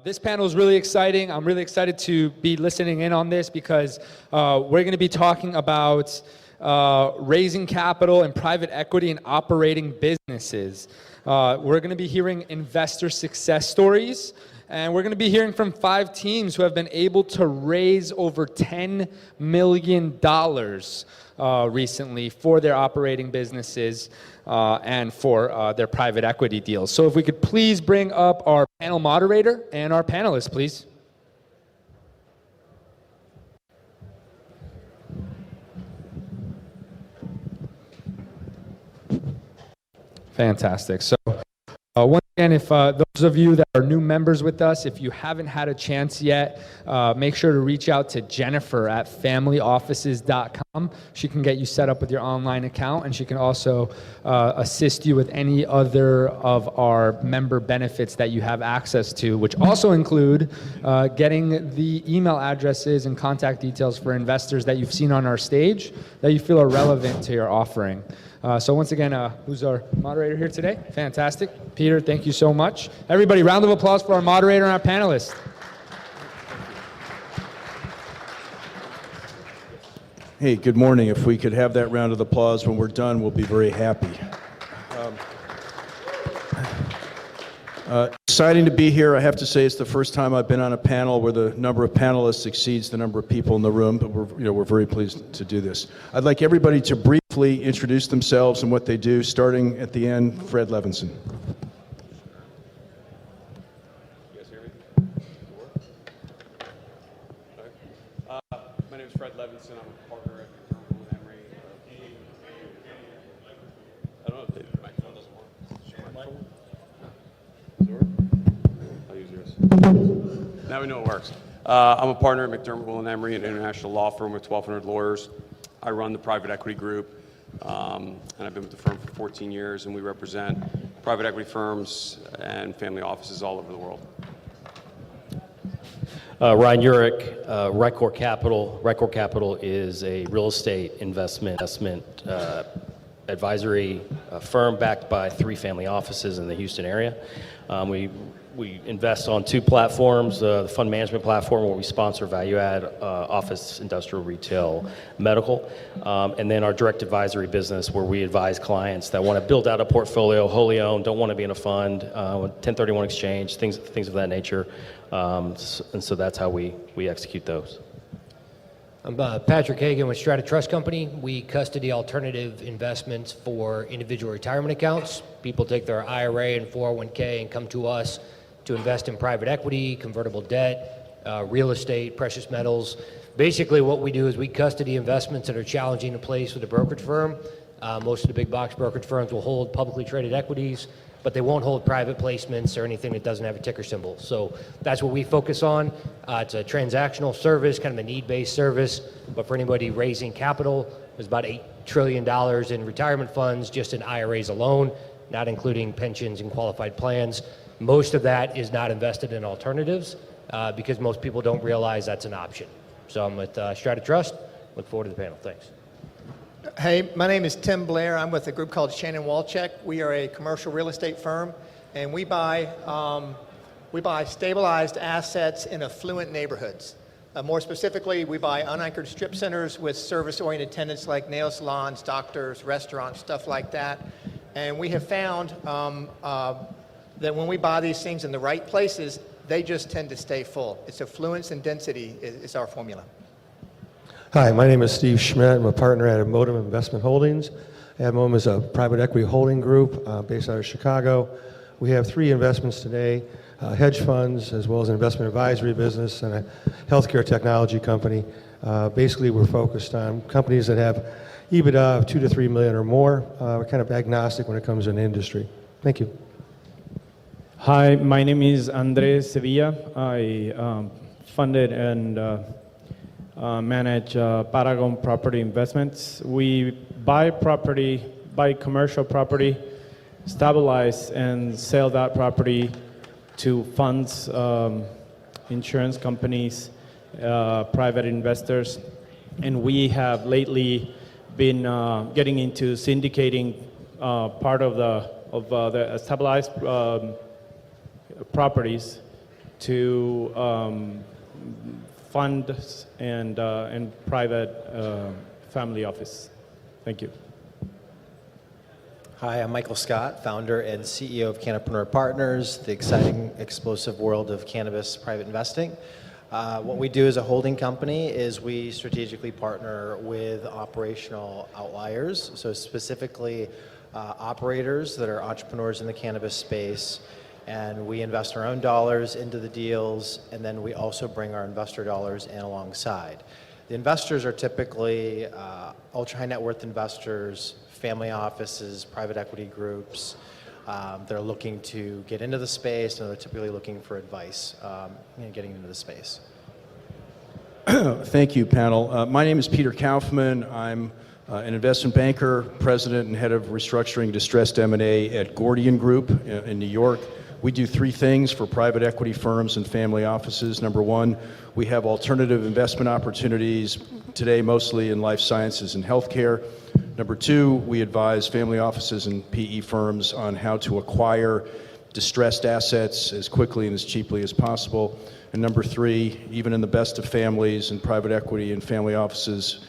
This panel is really exciting. I'm really excited to be listening in on this because we're going to be talking about raising capital in private equity and operating businesses. We're going to be hearing investor success stories, and we're going to be hearing from 5 teams who have been able to raise over $10 million recently for their operating businesses and for their private equity deals. So if we could please bring up our panel moderator and our panelists, please. Fantastic. So once again, if those of you that are new members with us, if you haven't had a chance yet, make sure to reach out to Jennifer at familyoffices.com. She can get you set up with your online account, and she can also assist you with any other of our member benefits that you have access to, which also include getting the email addresses and contact details for investors that you've seen on our stage that you feel are relevant to your offering. So once again, who's our moderator here today? Fantastic. Peter, thank you so much. Everybody, round of applause for our moderator and our panelists. Hey, good morning. If we could have that round of applause when we're done, we'll be very happy. Exciting to be here. I have to say it's the first time I've been on a panel where the number of panelists exceeds the number of people in the room, but we're very pleased to do this. I'd like everybody to briefly introduce themselves and what they do, starting at the end, Fred Levinson. You guys hear me? My name is Fred Levinson. I'm a partner at McDermott & Emery. I don't know if the microphone doesn't work. I'll use yours. Now we know it works. I'm a partner at McDermott & Emery, an international law firm with 1,200 lawyers. I run the private equity group, and I've been with the firm for 14 years, and we represent private equity firms and family offices all over the world. Ryan Urich, Rycor Capital. Rycor Capital is a real estate investment advisory firm backed by 3 family offices in the Houston area. We invest on 2 platforms, the fund management platform where we sponsor value add office, industrial, retail, medical, and then our direct advisory business where we advise clients that want to build out a portfolio, wholly owned, don't want to be in a fund, 1031 exchange, things of that nature. And so that's how we execute those. I'm Patrick Hagan with Strata Trust Company. We custody alternative investments for individual retirement accounts. People take their IRA and 401k and come to us to invest in private equity, convertible debt, real estate, precious metals. Basically what we do is we custody investments that are challenging to place with a brokerage firm. Most of the big box brokerage firms will hold publicly traded equities, but they won't hold private placements or anything that doesn't have a ticker symbol. So that's what we focus on. It's a transactional service, kind of a need-based service, but for anybody raising capital, there's about $8 trillion in retirement funds, just in IRAs alone, not including pensions and qualified plans. Most of that is not invested in alternatives because most people don't realize that's an option. So I'm with Strata Trust. Look forward to the panel. Thanks. Hey, my name is Tim Blair. I'm with a group called Shannon Walchek. We are a commercial real estate firm, and we buy stabilized assets in affluent neighborhoods. More specifically, we buy unanchored strip centers with service-oriented tenants like nail salons, doctors, restaurants, stuff like that. And we have found that when we buy these things in the right places, they just tend to stay full. It's affluence and density is our formula. Hi, my name is Steve Schmidt. I'm a partner at Modem Investment Holdings. Modem is a private equity holding group based out of Chicago. We have 3 investments today, hedge funds, as well as an investment advisory business and a healthcare technology company. Basically, we're focused on companies that have EBITDA of 2 to 3 million or more. We're kind of agnostic when it comes to an industry. Thank you. Hi, my name is Andres Sevilla. I funded and manage Paragon Property Investments. We buy commercial property, stabilize and sell that property to funds, insurance companies, private investors, and we have lately been getting into syndicating part of the stabilized properties to funds and private family office. Thank you. Hi, I'm Michael Scott, founder and CEO of Cannapreneur Partners, the exciting, explosive world of cannabis private investing. What we do as a holding company is we strategically partner with operational outliers, so specifically operators that are entrepreneurs in the cannabis space, and we invest our own dollars into the deals, and then we also bring our investor dollars in alongside. The investors are typically ultra-high net worth investors, family offices, private equity groups. They're looking to get into the space, and they're typically looking for advice getting into the space. Thank you, panel. My name is Peter Kaufman. I'm an investment banker, president and head of restructuring distressed M&A at Gordian Group in New York. We do three things for private equity firms and family offices. Number one, we have alternative investment opportunities, today mostly in life sciences and healthcare. Number two, we advise family offices and PE firms on how to acquire distressed assets as quickly and as cheaply as possible. And number three, even in the best of families and private equity and family offices,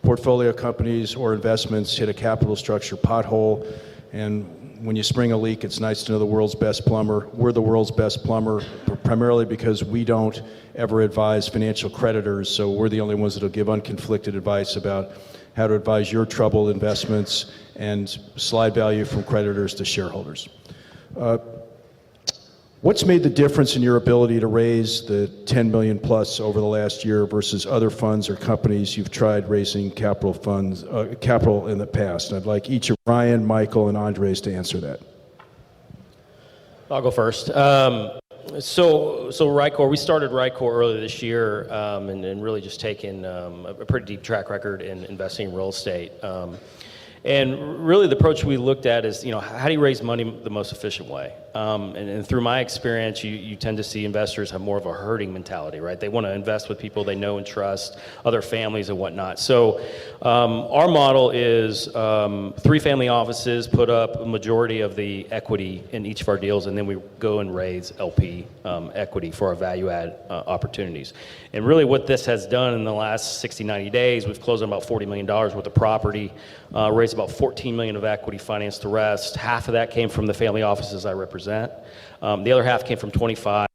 portfolio companies or investments hit a capital structure pothole. And when you spring a leak, it's nice to know the world's best plumber. We're the world's best plumber, primarily because we don't ever advise financial creditors, so we're the only ones that will give unconflicted advice about how to advise your troubled investments and slide value from creditors to shareholders. What's made the difference in your ability to raise the 10 million plus over the last year versus other funds or companies you've tried raising capital in the past? I'd like each of Ryan, Michael, and Andres to answer that. I'll go first. So Rycor, we started Rycor earlier this year and really just taking a pretty deep track record in investing in real estate. And really the approach we looked at is, how do you raise money the most efficient way? And through my experience, you tend to see investors have more of a herding mentality, right? They want to invest with people they know and trust, other families and whatnot. So our model is 3 family offices put up a majority of the equity in each of our deals, and then we go and raise LP equity for our value add opportunities. And really what this has done in the last 60, 90 days, we've closed on about $40 million worth of property, raised about $14 million of equity, financed the rest. Half of that came from the family offices I represent. The other half came from 25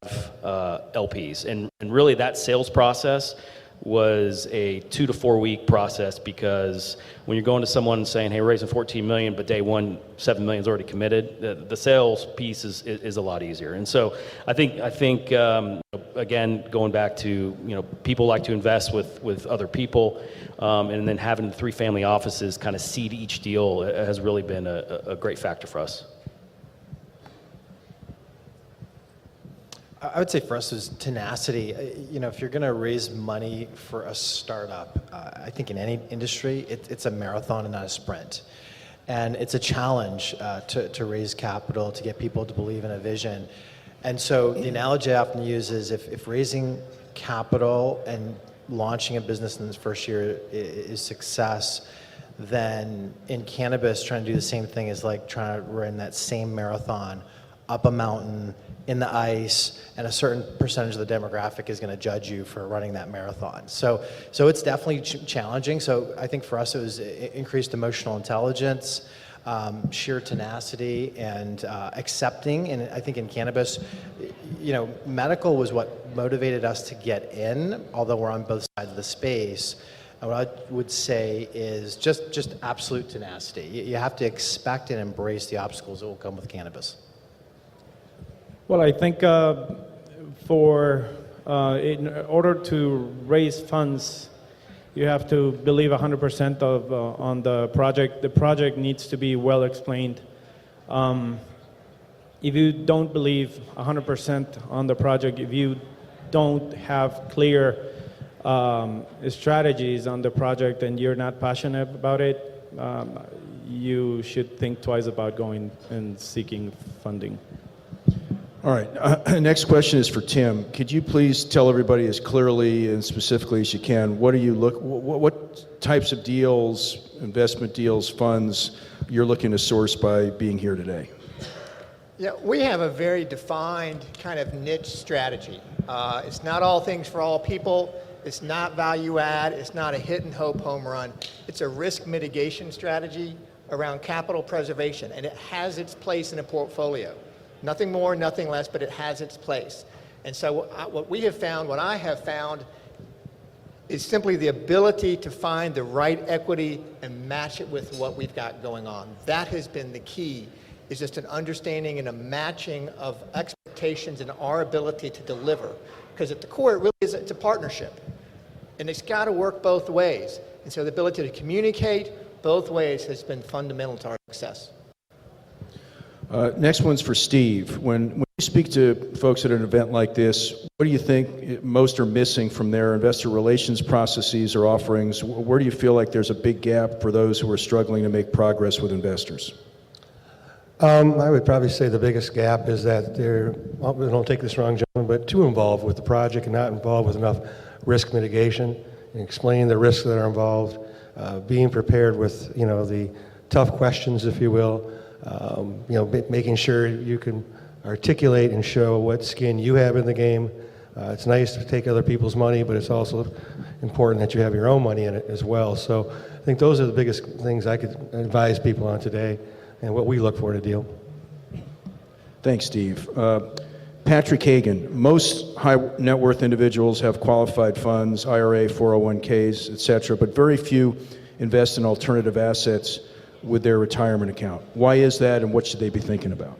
LPs. And really that sales process was a 2 to 4 week process, because when you're going to someone saying, hey, we're raising 14 million, but day one, 7 million is already committed, the sales piece is a lot easier. And so I think again, going back to, people like to invest with other people, and then having 3 family offices kind of seed each deal has really been a great factor for us. I would say for us is tenacity. If you're going to raise money for a startup, I think in any industry, it's a marathon and not a sprint. And it's a challenge to raise capital, to get people to believe in a vision. And so the analogy I often use is if raising capital and launching a business in its first year is success, then in cannabis, trying to do the same thing is like trying to run that same marathon up a mountain in the ice, and a certain percentage of the demographic is going to judge you for running that marathon. So it's definitely challenging. So I think for us it was increased emotional intelligence, sheer tenacity, and accepting. And I think in cannabis, medical was what motivated us to get in, although we're on both sides of the space. And what I would say is just absolute tenacity. You have to expect and embrace the obstacles that will come with cannabis. Well, I think in order to raise funds, you have to believe 100% on the project. The project needs to be well explained. If you don't believe 100% on the project, if you don't have clear strategies on the project and you're not passionate about it, you should think twice about going and seeking funding. All right, next question is for Tim. Could you please tell everybody as clearly and specifically as you can, what types of deals, investment deals, funds you're looking to source by being here today? Yeah, we have a very defined kind of niche strategy. It's not all things for all people. It's not value add. It's not a hit and hope home run. It's a risk mitigation strategy around capital preservation, and it has its place in a portfolio. Nothing more, nothing less, but it has its place. And so what I have found is simply the ability to find the right equity and match it with what we've got going on. That has been the key, is just an understanding and a matching of expectations and our ability to deliver. Because at the core, it really is, it's a partnership. And it's got to work both ways. And so the ability to communicate both ways has been fundamental to our success. Next one's for Steve. When you speak to folks at an event like this, what do you think most are missing from their investor relations processes or offerings? Where do you feel like there's a big gap for those who are struggling to make progress with investors? I would probably say the biggest gap is that they're, well, don't take this wrong, gentlemen, but too involved with the project and not involved with enough risk mitigation and explaining the risks that are involved, being prepared with, the tough questions, if you will, making sure you can articulate and show what skin you have in the game. It's nice to take other people's money, but it's also important that you have your own money in it as well. So I think those are the biggest things I could advise people on today and what we look for in a deal. Thanks, Steve. Patrick Hagan, most high net worth individuals have qualified funds, IRA, 401ks, et cetera, but very few invest in alternative assets with their retirement account. Why is that, and what should they be thinking about?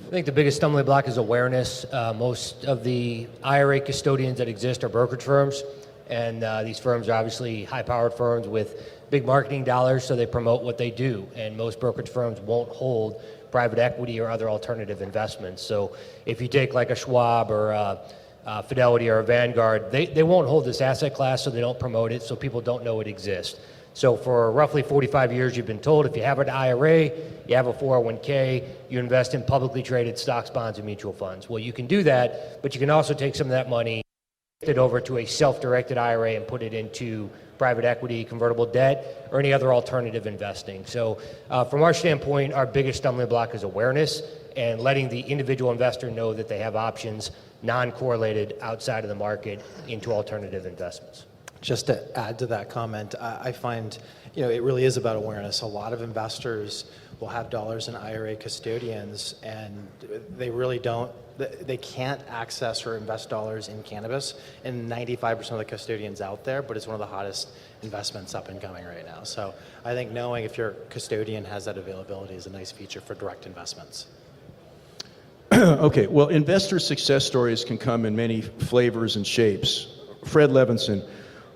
I think the biggest stumbling block is awareness. Most of the IRA custodians that exist are brokerage firms, and these firms are obviously high-powered firms with big marketing dollars, so they promote what they do, and most brokerage firms won't hold private equity or other alternative investments. So if you take like a Schwab or a Fidelity or a Vanguard, they won't hold this asset class, so they don't promote it, so people don't know it exists. So for roughly 45 years, you've been told if you have an IRA, you have a 401k, you invest in publicly traded stocks, bonds, and mutual funds. Well, you can do that, but you can also take some of that money, shift it over to a self-directed IRA and put it into private equity, convertible debt, or any other alternative investing. So from our standpoint, our biggest stumbling block is awareness and letting the individual investor know that they have options non-correlated outside of the market into alternative investments. Just to add to that comment, I find, it really is about awareness. A lot of investors will have dollars in IRA custodians, and they really don't, they can't access or invest dollars in cannabis, and 95% of the custodians out there, but it's one of the hottest investments up and coming right now. So I think knowing if your custodian has that availability is a nice feature for direct investments. Okay, well, investor success stories can come in many flavors and shapes. Fred Levinson,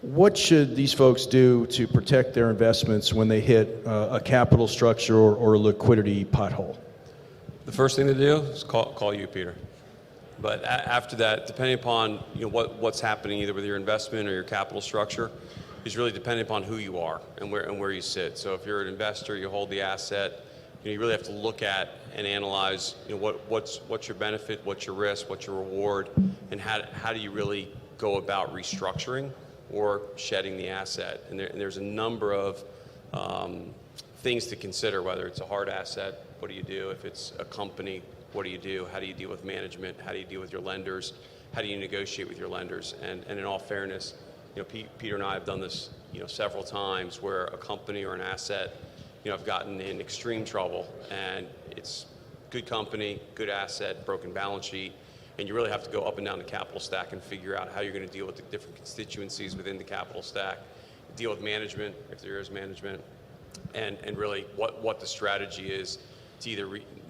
what should these folks do to protect their investments when they hit a capital structure or a liquidity pothole? The first thing to do is call you, Peter. But after that, depending upon what's happening either with your investment or your capital structure, is really dependent upon who you are and where you sit. So if you're an investor, you hold the asset. You really have to look at and analyze what's your benefit, what's your risk, what's your reward, and how do you really go about restructuring or shedding the asset. And there's a number of things to consider, whether it's a hard asset, what do you do? If it's a company, what do you do? How do you deal with management? How do you deal with your lenders? How do you negotiate with your lenders? And in all fairness, Peter and I have done this several times where a company or an asset have gotten in extreme trouble, and it's good company, good asset, broken balance sheet, and you really have to go up and down the capital stack and figure out how you're going to deal with the different constituencies within the capital stack, deal with management, if there is management, and really what the strategy is to either